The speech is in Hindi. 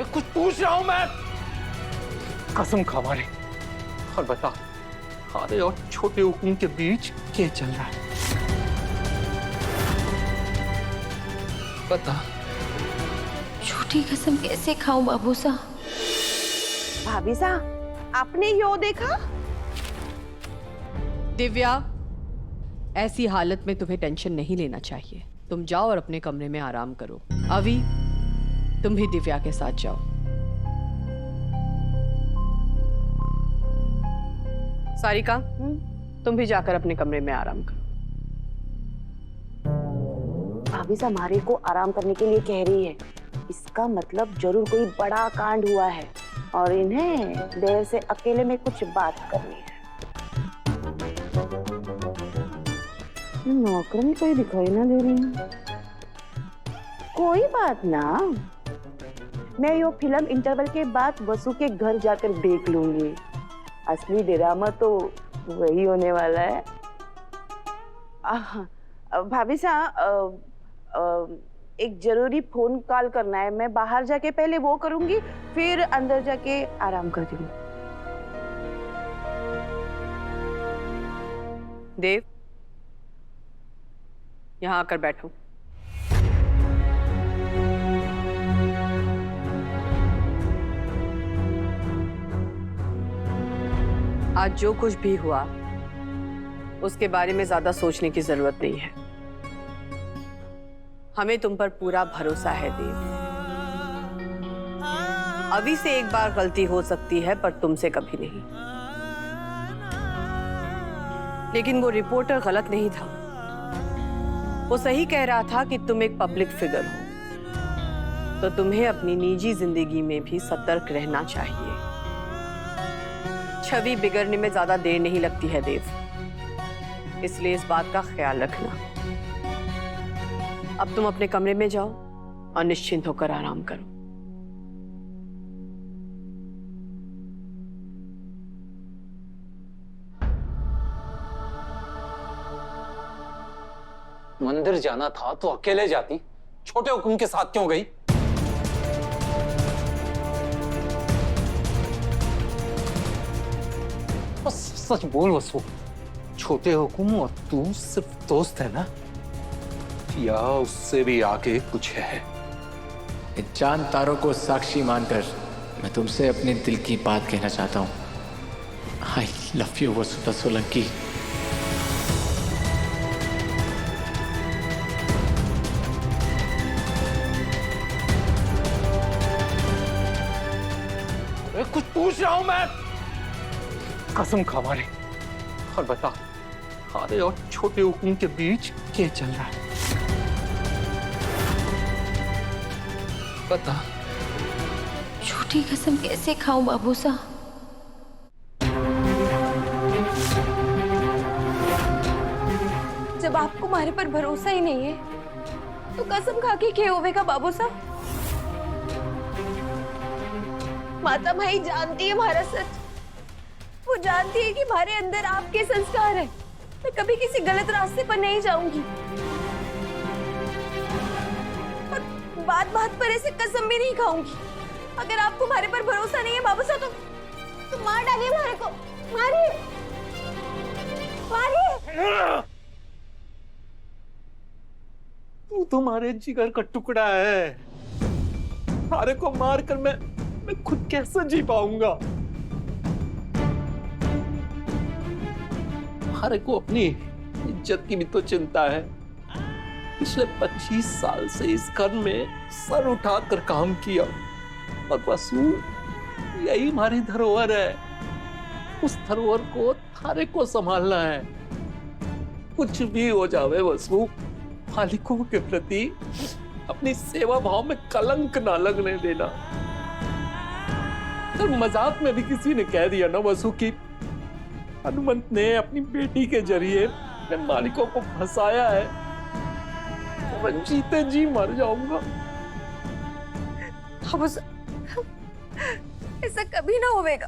कुछ पूछ रहा हूं मैं। कसम खा मारे और बता, खारे और छोटे हुकुम के बीच क्या चल रहा है? बता। झूठी कसम कैसे खाऊं बाबू साहब? भाभी साहब, आपने यो देखा? दिव्या, ऐसी हालत में तुम्हें टेंशन नहीं लेना चाहिए। तुम जाओ और अपने कमरे में आराम करो। अभी तुम भी दिव्या के साथ जाओ। सारिका, तुम भी जाकर अपने कमरे में आराम करो। भाभी साहब हमारे को आराम करने के लिए कह रही है। इसका मतलब जरूर कोई बड़ा कांड हुआ है और इन्हें देर से अकेले में कुछ बात करनी है। नौकरानी कोई दिखाई ना दे रही है। कोई बात ना, मैं यो फिल्म इंटरवल के बाद वसु के घर जाकर देख लूंगी। असली ड्रामा तो वही होने वाला है। भाभी साहब, एक जरूरी फोन कॉल करना है। मैं बाहर जाके पहले वो करूंगी, फिर अंदर जाके आराम कर दूंगी। देव, यहां आकर बैठो। आज जो कुछ भी हुआ उसके बारे में ज्यादा सोचने की जरूरत नहीं है। हमें तुम पर पूरा भरोसा है देव। अभी से एक बार गलती हो सकती है पर तुमसे कभी नहीं। लेकिन वो रिपोर्टर गलत नहीं था। वो सही कह रहा था कि तुम एक पब्लिक फिगर हो, तो तुम्हें अपनी निजी जिंदगी में भी सतर्क रहना चाहिए। छवि बिगड़ने में ज्यादा देर नहीं लगती है देव, इसलिए इस बात का ख्याल रखना। अब तुम अपने कमरे में जाओ और निश्चिंत होकर आराम करो। मंदिर जाना था तो अकेले जाती, छोटे हुकुम के साथ क्यों गई? बस सच बोल वसु, छोटे हुकुम और तू सिर्फ दोस्त है ना, या उससे भी आगे कुछ है? चांद तारों को साक्षी मानकर मैं तुमसे अपने दिल की बात कहना चाहता हूँ। आई लव यू वसुधा सोलंकी। कुछ पूछ रहा हूं मैं। कसम खा मारे और बता, खारे और छोटे हुकुम के बीच क्या चल रहा है? बता। झूठी कसम कैसे खाऊं बाबू साहब? जब आपको हमारे पर भरोसा ही नहीं है तो कसम खा के क्या होवेगा बाबू साहब? माता भाई जानती है हमारा सच। वो जानती है कि हमारे अंदर आपके संस्कार है। मैं कभी किसी गलत रास्ते पर नहीं जाऊंगी। और बात बात पर ऐसे कसम भी नहीं खाऊंगी। अगर आपको हमारे पर भरोसा नहीं है बाबू साहब तो मार डालिए हमारे को। मारिए, मारिए। तू तुम्हारे जिगर का टुकड़ा है। खारे को मार कर मैं खुद कैसे जी पाऊंगा? खारे को अपनी इज्जत की भी तो चिंता है। पिछले 25 साल से इस घर में सर उठाकर काम किया और वसु यही हमारी धरोहर है। उस धरोहर को थारे को संभालना है। कुछ भी हो जावे वसु, मालिकों के प्रति अपनी सेवा भाव में कलंक ना लगने देना। तो मजाक में भी किसी ने कह दिया ना वसु की हनुमंत ने अपनी बेटी के जरिए अपने मालिकों को फंसाया है, तो मैं जीते जी मर जाऊंगा। ऐसा कभी ना होगा।